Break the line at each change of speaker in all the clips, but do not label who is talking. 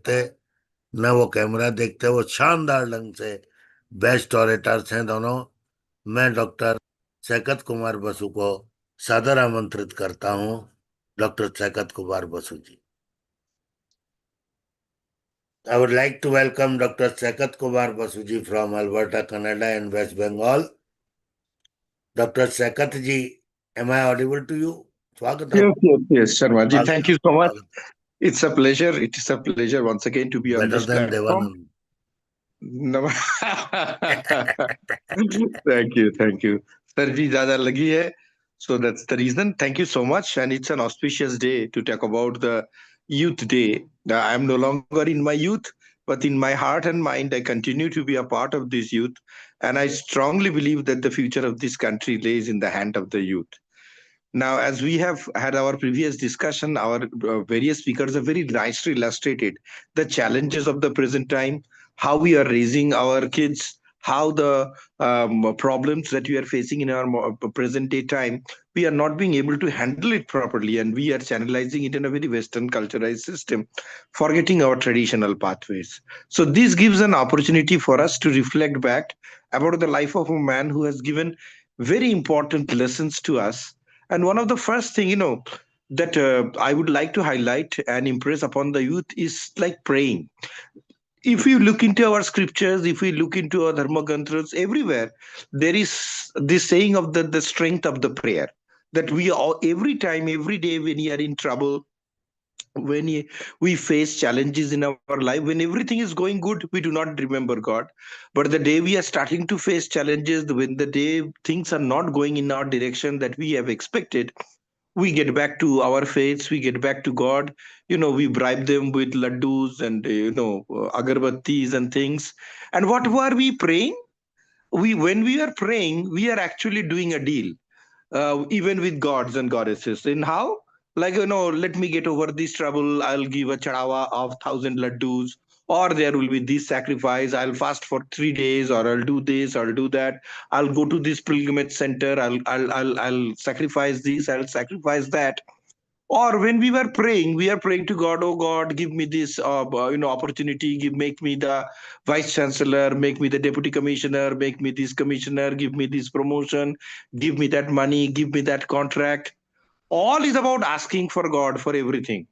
करते, न वो कैमरा देखते। वो शानदार ढंग से बेस्ट ऑरेटर्स हैं दोनों। मैं डॉक्टर शैकत कुमार बसु को सादर आमंत्रित करता हूँ। Doctor Shaikat Kumar Basu ji. I would like to welcome Dr. Shaikat Kumar Basuji from Alberta, Canada and West Bengal. Dr. Shaikat ji, am I audible to you? Swagatam.
Yes, Sharma ji. Thank you
Swagatam.
so much.
Swagatam.
It's a pleasure. It is a pleasure once again to be on
Better
this
than
platform.
Devanand.
Nam- thank you. Sir ji zyada lagi hai. So that's the reason. Thank you so much. And it's an auspicious day to talk about the Youth Day. I'm no longer in my youth, but in my heart and mind, I continue to be a part of this youth. And I strongly believe that the future of this country lays in the hand of the youth. Now, as we have had our previous discussion, our various speakers have very nicely illustrated the challenges of the present time, how we are raising our kids, how the problems that we are facing in our present day time, we are not being able to handle it properly, and we are channelizing it in a very Western culturalized system, forgetting our traditional pathways. So, this gives an opportunity for us to reflect back about the life of a man who has given very important lessons to us. And one of the first thing, that I would like to highlight and impress upon the youth is like praying. If you look into our scriptures, if we look into our dharma granthas, everywhere there is this saying of the strength of the prayer. That we all every time, every day when you are in trouble, we face challenges in our life, when everything is going good, we do not remember God. But the day we are starting to face challenges, when the day things are not going in our direction that we have expected, we get back to our faiths, we get back to God. We bribe them with laddus and agarbattis and things. And what were we praying? We When we are praying, we are actually doing a deal, even with gods and goddesses. In how? Like, let me get over this trouble, I'll give a chadawa of 1,000 laddus, or there will be this sacrifice, I'll fast for 3 days, or I'll do this, I'll do that, I'll go to this pilgrimage center, I'll sacrifice this, I'll sacrifice that. Or when we were praying, we are praying to God, oh God, give me this opportunity, make me the vice chancellor, make me the deputy commissioner, make me this commissioner, give me this promotion, give me that money, give me that contract. All is about asking for God for everything.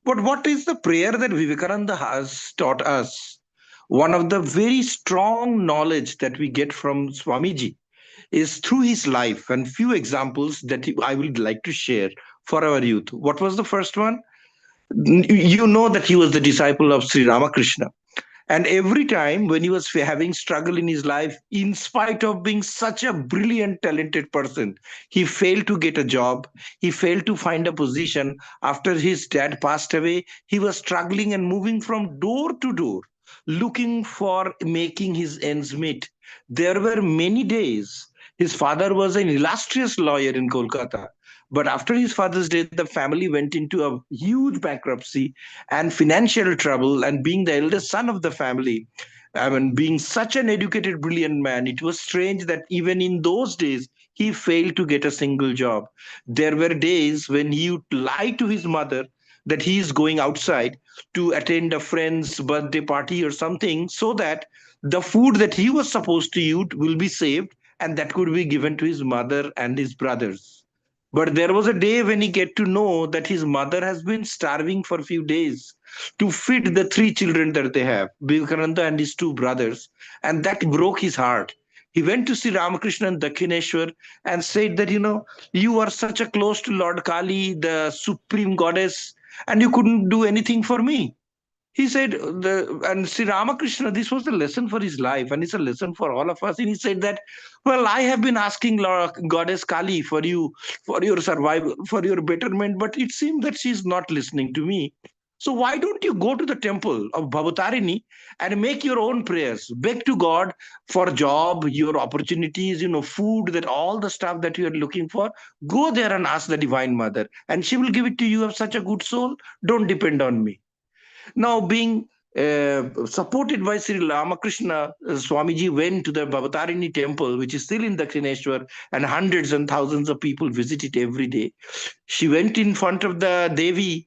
But what is the prayer that Vivekananda has taught us? One of the very strong knowledge that we get from Swamiji is through his life, and few examples that I would like to share for our youth. What was the first one? You know that he was the disciple of Sri Ramakrishna. And every time when he was having struggle in his life, in spite of being such a brilliant, talented person, he failed to get a job. He failed to find a position. After his dad passed away, he was struggling and moving from door to door, looking for making his ends meet. There were many days. His father was an illustrious lawyer in Kolkata. But after his father's death, the family went into a huge bankruptcy and financial trouble. And being the eldest son of the family, I mean, being such an educated, brilliant man, it was strange that even in those days, he failed to get a single job. There were days when he would lie to his mother that he is going outside to attend a friend's birthday party or something, so that the food that he was supposed to eat will be saved and that could be given to his mother and his brothers. But there was a day when he get to know that his mother has been starving for a few days to feed the three children that they have, Vivekananda and his two brothers, and that broke his heart. He went to see Ramakrishna and Dakshineshwar and said that, you are such a close to Lord Kali, the supreme goddess, and you couldn't do anything for me. He said, and Sri Ramakrishna, this was a lesson for his life, and it's a lesson for all of us. And he said that, well, I have been asking Goddess Kali for your survival, for your betterment, but it seems that she's not listening to me. So why don't you go to the temple of Bhavatarini and make your own prayers, beg to God for job, your opportunities, food, that all the stuff that you are looking for. Go there and ask the Divine Mother, and she will give it to you. Of such a good soul. Don't depend on me. Now, being supported by Sri Ramakrishna, Swamiji went to the Bhavatarini temple, which is still in Dakshineshwar, and hundreds and thousands of people visit it every day. She went in front of the Devi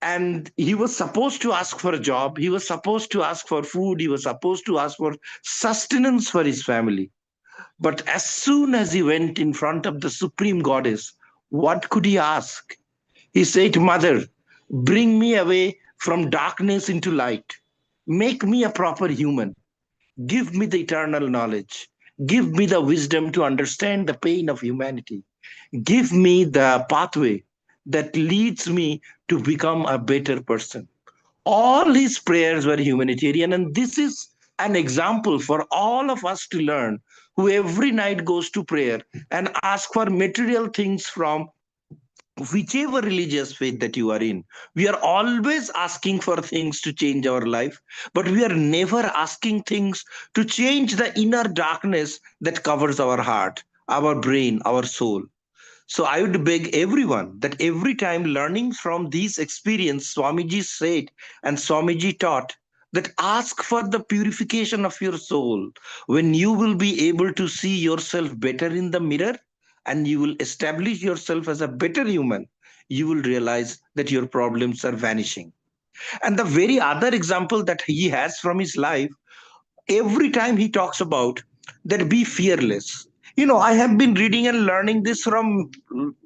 And he was supposed to ask for a job, he was supposed to ask for food, he was supposed to ask for sustenance for his family. But as soon as he went in front of the supreme goddess, what could he ask? He said, Mother, bring me away from darkness into light, make me a proper human, give me the eternal knowledge, give me the wisdom to understand the pain of humanity, give me the pathway that leads me to become a better person. All his prayers were humanitarian, and this is an example for all of us to learn, who every night goes to prayer and ask for material things from whichever religious faith that you are in. We are always asking for things to change our life, but we are never asking things to change the inner darkness that covers our heart, our brain, our soul. So I would beg everyone that every time learning from these experience, Swamiji said and Swamiji taught, that ask for the purification of your soul. When you will be able to see yourself better in the mirror and you will establish yourself as a better human, you will realize that your problems are vanishing. And the very other example that he has from his life, every time he talks about that, be fearless. I have been reading and learning this from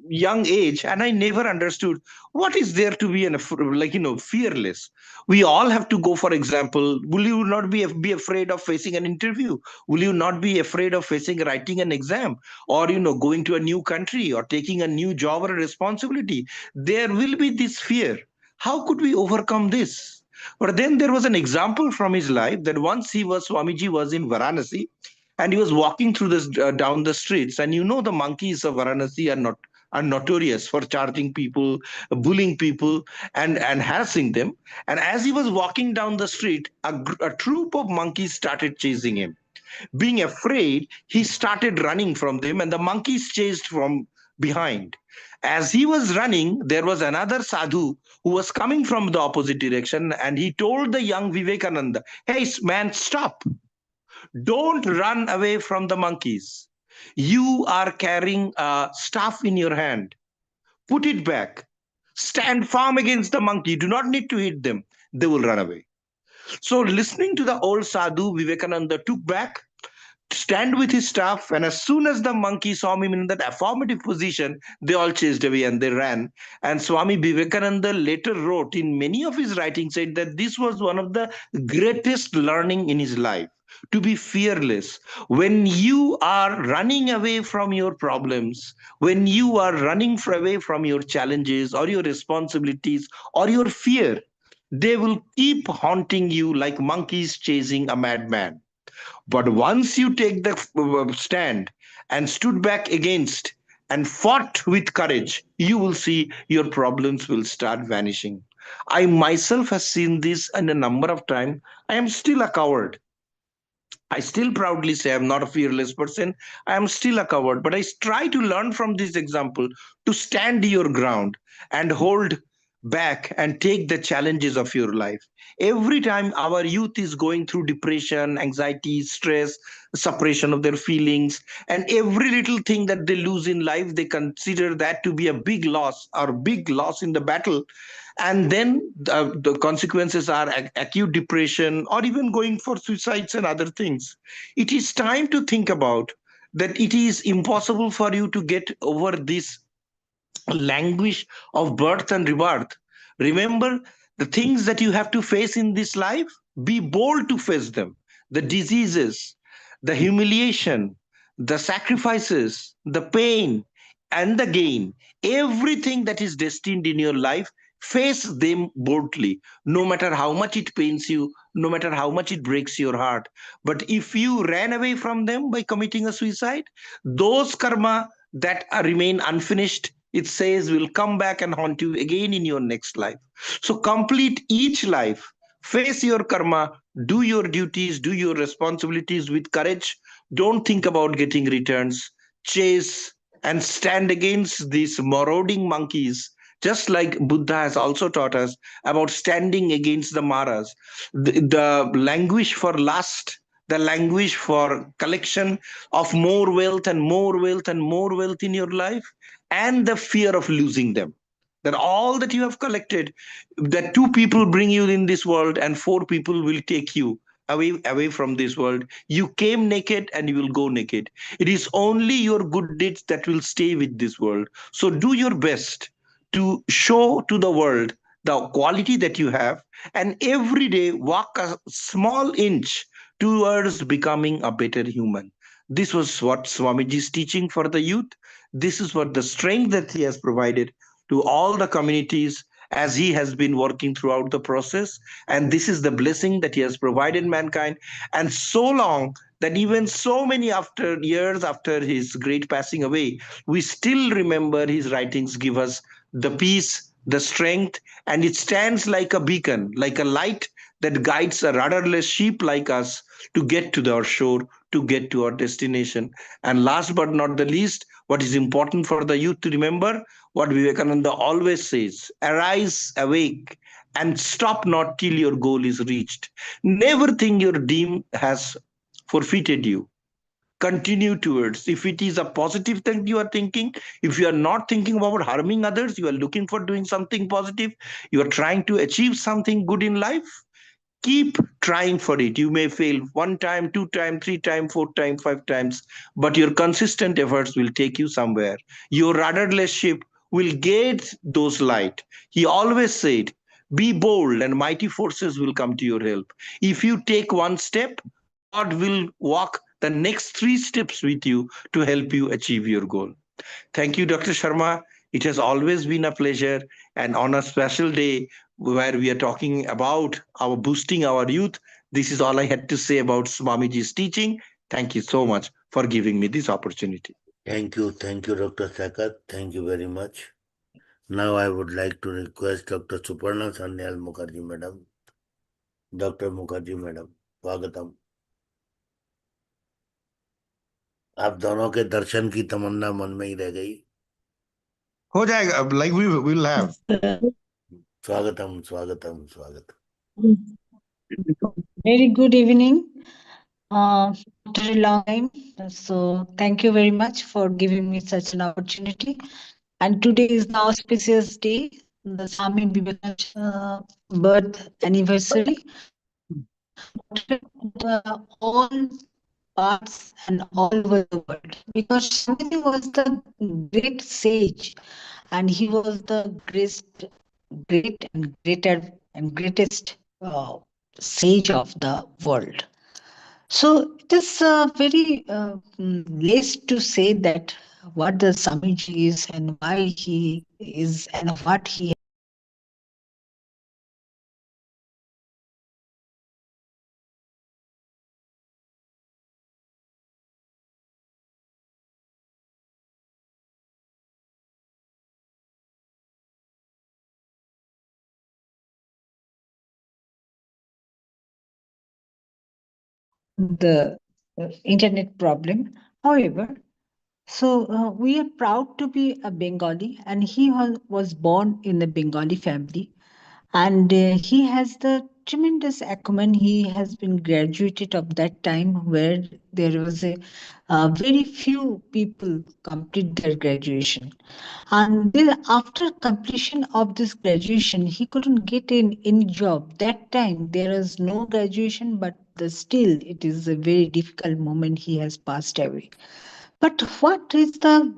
young age, and I never understood what is there to be fearless. We all have to go. For example, will you not be afraid of facing an interview? Will you not be afraid of facing writing an exam, or going to a new country or taking a new job or a responsibility? There will be this fear. How could we overcome this? But then there was an example from his life that once Swamiji was in Varanasi, and he was walking through this down the streets, and the monkeys of Varanasi are notorious for charging people, bullying people, and harassing them. And as he was walking down the street, a troop of monkeys started chasing him. Being afraid, he started running from them, and the monkeys chased from behind. As he was running, there was another sadhu who was coming from the opposite direction, and he told the young Vivekananda, Hey, man, stop. Don't run away from the monkeys. You are carrying a staff in your hand. Put it back. Stand firm against the monkey. You do not need to hit them. They will run away. So, listening to the old sadhu, Vivekananda took back, stand with his staff, and as soon as the monkey saw him in that affirmative position, they all chased away and they ran. And Swami Vivekananda later wrote in many of his writings, said that this was one of the greatest learning in his life, to be fearless. When you are running away from your problems, when you are running away from your challenges or your responsibilities or your fear, they will keep haunting you like monkeys chasing a madman. But once you take the stand and stood back against and fought with courage, you will see your problems will start vanishing. I myself have seen this in a number of times. I am still a coward. I still proudly say I'm not a fearless person. I am still a coward, but I try to learn from this example to stand your ground and hold back and take the challenges of your life. Every time our youth is going through depression, anxiety, stress, suppression of their feelings, and every little thing that they lose in life, they consider that to be a big loss or big loss in the battle. And then the consequences are acute depression or even going for suicides and other things. It is time to think about that it is impossible for you to get over this languish of birth and rebirth. Remember the things that you have to face in this life, be bold to face them. The diseases, the humiliation, the sacrifices, the pain, and the gain, everything that is destined in your life, face them boldly, no matter how much it pains you, no matter how much it breaks your heart. But if you ran away from them by committing a suicide, those karma that remain unfinished, it says, will come back and haunt you again in your next life. So complete each life, face your karma, do your duties, do your responsibilities with courage. Don't think about getting returns. Chase and stand against these marauding monkeys, just like Buddha has also taught us about standing against the maras. The languish for lust, the languish for collection of more wealth and more wealth and more wealth in your life, and the fear of losing them. that all that you have collected, that two people bring you in this world and four people will take you away from this world. You came naked and you will go naked. It is only your good deeds that will stay with this world. So do your best to show to the world the quality that you have, and every day walk a small inch towards becoming a better human. This was what Swamiji is teaching for the youth. This is what the strength that he has provided to all the communities as he has been working throughout the process. And this is the blessing that he has provided mankind. And so long that even so many after years after his great passing away, we still remember his writings give us the peace, the strength, and it stands like a beacon, like a light that guides a rudderless sheep like us to get to our shore, to get to our destination. And last but not the least, what is important for the youth to remember, what Vivekananda always says: arise, awake, and stop not till your goal is reached. Never think your dream has forfeited you. Continue towards. If it is a positive thing you are thinking, if you are not thinking about harming others, you are looking for doing something positive, you are trying to achieve something good in life, keep trying for it. You may fail one time, two time, three time, four time, five times, but your consistent efforts will take you somewhere. Your rudderless ship will get those light. He always said, be bold and mighty forces will come to your help. If you take one step, God will walk the next three steps with you to help you achieve your goal. Thank you, Dr. Sharma. It has always been a pleasure. And on a special day where we are talking about our boosting our youth, this is all I had to say about Swamiji's teaching. Thank you so much for giving me this opportunity.
Thank you, Dr. Sakat. Thank you very much. Now I would like to request Dr. Suparna Sanyal Mukherjee Madam. Dr. Mukherjee Madam, स्वागतम। आप दोनों के दर्शन की तमन्ना मन में ही रह गई।
हो जाएगा, like we will have.
स्वागतम स्वागतम स्वागतम।
Very good evening. After a long time, so thank you very much for giving me such an opportunity. And today is the auspicious day, the Swami Vivekananda's birth anniversary. All parts and all over the world, because Swamiji was the great sage, and he was the greatest sage of the world. So it is very less to say that what the Swamiji is and why he is and what he the internet problem. However, so we are proud to be a Bengali, and he was born in a Bengali family, and he has the tremendous acumen. He has been graduated of that time where there was a very few people complete their graduation, and then after completion of this graduation, he couldn't get in any job. That time there was no graduation, but still it is a very difficult moment. He has passed away. But what is the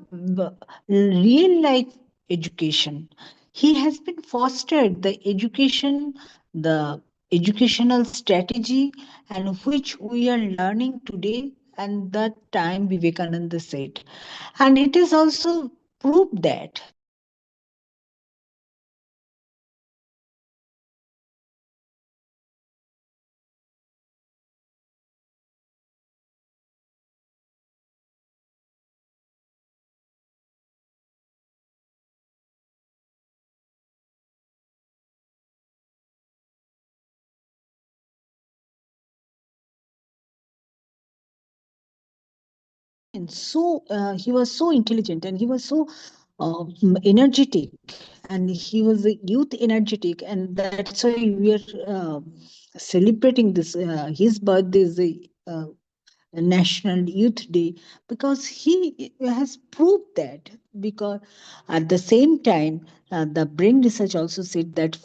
real life education? He has been fostered the education, the educational strategy, and which we are learning today, and that time Vivekananda said. And it is also proved that and so he was so intelligent, and he was so energetic, and he was a youth energetic, and that's why we are celebrating this his birthday is National Youth Day, because he has proved that. Because at the same time, the brain research also said that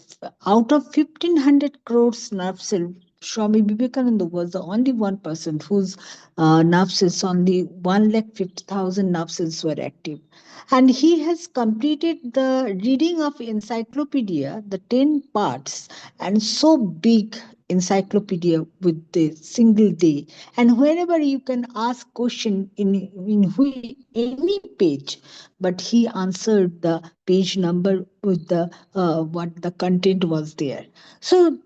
out of 1500 crores nerve cells, Swami Vivekananda was the only one person whose nerve cells, only 1,50,000 nerve cells were active. And he has completed the reading of encyclopedia, the 10 parts, and so big encyclopedia with the single day. And wherever you can ask question in any page, but he answered the page number with the what the content was there. So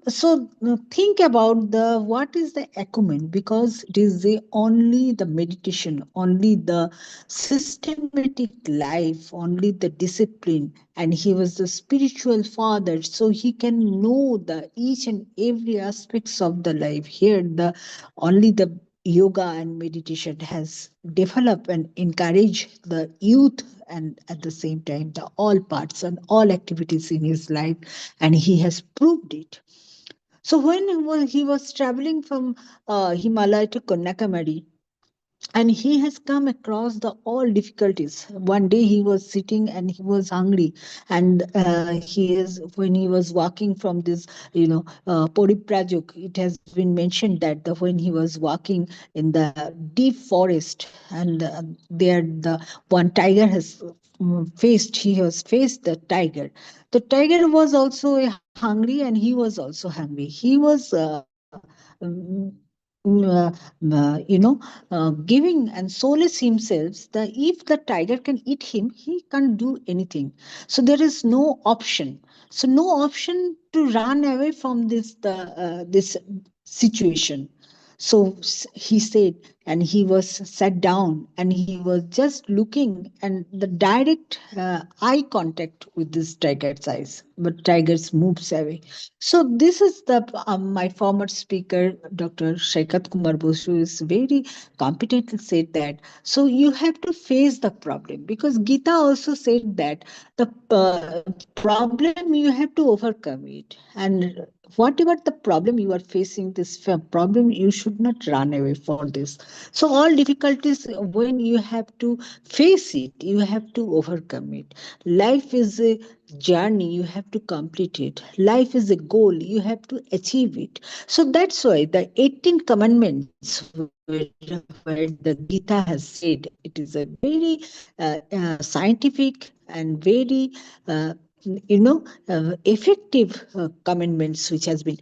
think about the what is the acumen, because it is the only the meditation, only the systematic life, only the discipline, and he was the spiritual father, so he can know the each and every aspects of the life. Here the only the yoga and meditation has developed and encouraged the youth, and at the same time the all parts and all activities in his life, and he has proved it. So when he was traveling from Himalaya to Kanyakumari, and he has come across the all difficulties. One day he was sitting and he was hungry, and he is when he was walking from this, Poriprajuk, it has been mentioned that when he was walking in the deep forest, and there the one tiger has he has faced the tiger. The tiger was also hungry, and he was also hungry. He was mm, giving and solace himself that if the tiger can eat him, he can't do anything. So there is no option. So no option to run away from this situation. So he said, and he was sat down, and he was just looking, and the direct eye contact with this tiger's eyes, but tigers moves away. So this is the my former speaker, Dr. Shaikat Kumar Bosu, is very competently said that. So you have to face the problem, because Gita also said that the problem you have to overcome it, and whatever the problem you are facing, this problem you should not run away for this. So all difficulties, when you have to face it, you have to overcome it. Life is a journey, you have to complete it. Life is a goal, you have to achieve it. So that's why the 18 commandments, where the Gita has said, it is a very scientific and very uh, effective commandments which has been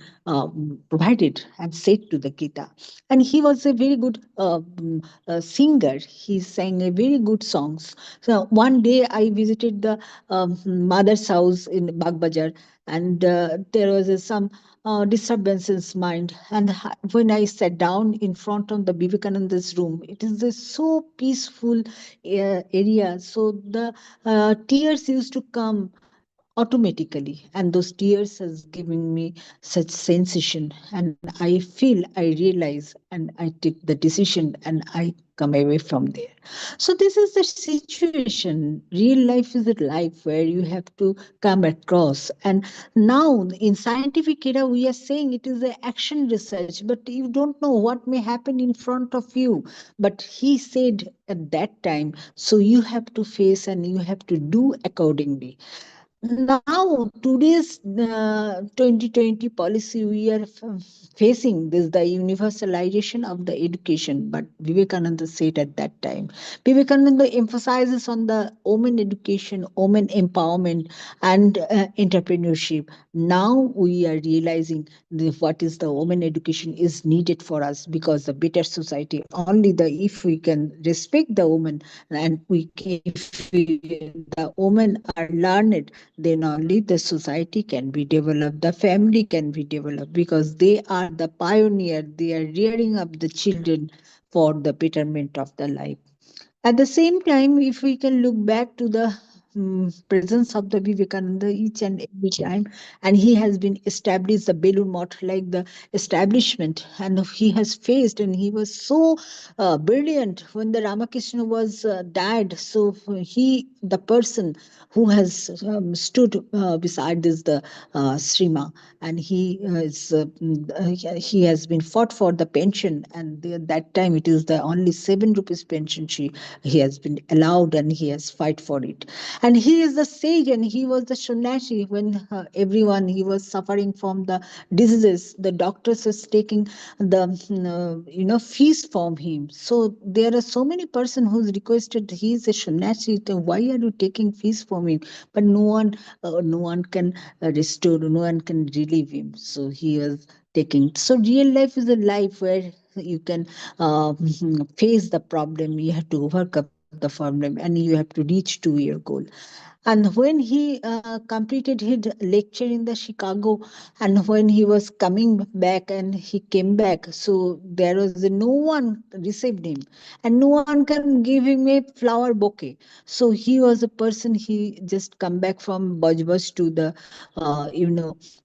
provided and said to the Gita. And he was a very good singer. He sang a very good songs. So one day I visited the mother's house in Bagbazar, and there was some disturbance in his mind. And when I sat down in front of the Vivekananda's room, it is a so peaceful area. So the tears used to come automatically, and those tears has given me such sensation, and I feel, I realize, and I take the decision, and I come away from there. So this is the situation. Real life is a life where you have to come across. And now in scientific era we are saying it is the action research, but you don't know what may happen in front of you. But he said at that time, so you have to face and you have to do accordingly. Now today's 2020 policy, we are facing this, the universalization of the education. But Vivekananda said at that time, Vivekananda emphasizes on the women education, women empowerment, and entrepreneurship. Now we are realizing what is the women education is needed for us, because the better society, only the if we can respect the woman, and the women are learned, then only the society can be developed, the family can be developed, because they are the pioneer, they are rearing up the children for the betterment of the life. At the same time, if we can look back to the presence of the Vivekananda each and every time, and he has been established the Belur Math like the establishment, and he has faced, and he was so brilliant when the Ramakrishna was died. So the person who has stood beside this the Srima, and he has been fought for the pension, and that time it is the only 7 rupees pension he has been allowed, and he has fight for it. And he is the sage, and he was the sannyasi when everyone he was suffering from the diseases. The doctors was taking the fees from him. So there are so many person who's requested he is a sannyasi. So why are you taking fees from him? But no one can restore. No one can relieve him. So he was taking. So real life is a life where you can face the problem. You have to overcome the problem, and you have to reach to your goal. And when he completed his lecture in the Chicago, and when he was coming back, and he came back, so there was no one received him, and no one can give him a flower bouquet. So he was a person, he just come back from Bajbas to the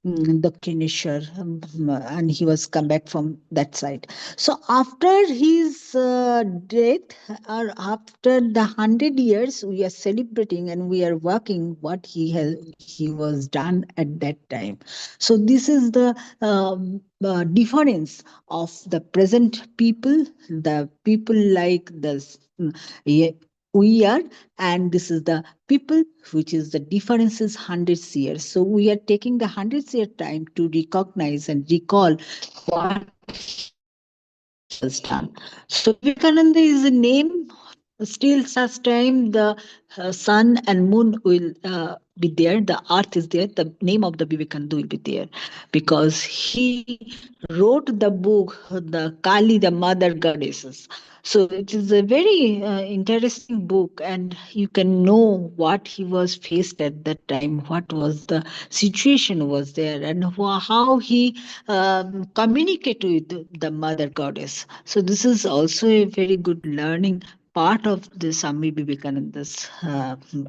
Dakshineshwar, and he was come back from that side. So after his death, or after the 100 years, we are celebrating and we are working what he was done at that time. So this is the difference of the present people, the people like this. Yeah, we are, and this is the people which is the differences hundreds years. So we are taking the hundreds year time to recognize and recall what he has done. So Vivekananda is a name. Still, such time the sun and moon will be there, the earth is there, the name of the Vivekananda will be there, because he wrote the book, the Kali, the mother goddesses. So it is a very interesting book, and you can know what he was faced at that time, what was the situation was there, and how he communicated with the mother goddess. So this is also a very good learning part of the Swami Vivekananda's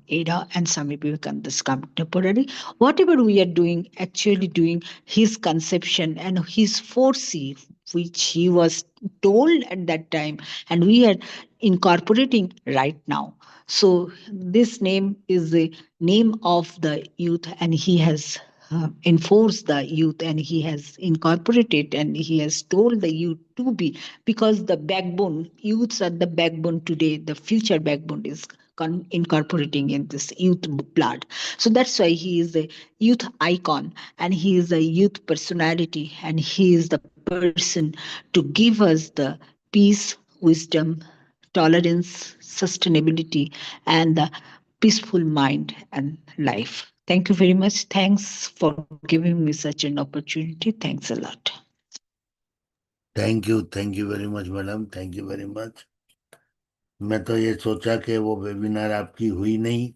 era and Swami Vivekananda's contemporary. Whatever we are doing, actually doing his conception and his foresee, which he was told at that time, and we are incorporating right now. So this name is the name of the youth, and he has enforced the youth, and he has incorporated, and he has told the youth to be, because the backbone, youths are the backbone today, the future backbone is incorporating in this youth blood. So that's why he is a youth icon, and he is a youth personality, and he is the person to give us the peace, wisdom, tolerance, sustainability, and the peaceful mind and life. Thank you very much. Thanks for giving me such an opportunity. Thanks a lot.
Thank you very much madam, thank you very much. मैं तो ये सोचा कि वो webinar आपकी हुई नहीं,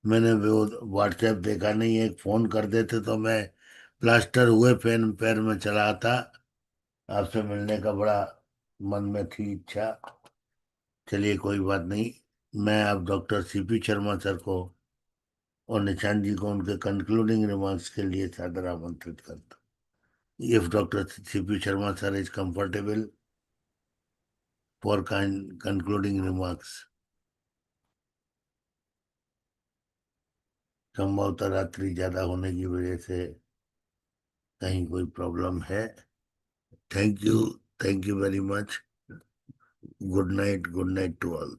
मैंने वो व्हाट्सएप देखा नहीं, एक फोन कर देते तो मैं प्लास्टर हुए पैन पैर में चला था। आपसे मिलने का बड़ा मन में थी इच्छा। चलिए कोई बात नहीं, मैं अब डॉक्टर सीपी शर्मा सर को और निशान जी को उनके कंक्लूडिंग रिमार्क्स के लिए सादर आमंत्रित करता हूँ। If doctor CP Sharma sir is comfortable for concluding remarks. संभवतः रात्रि ज्यादा होने की वजह से कहीं कोई प्रॉब्लम है। Thank you very much. Good night to all.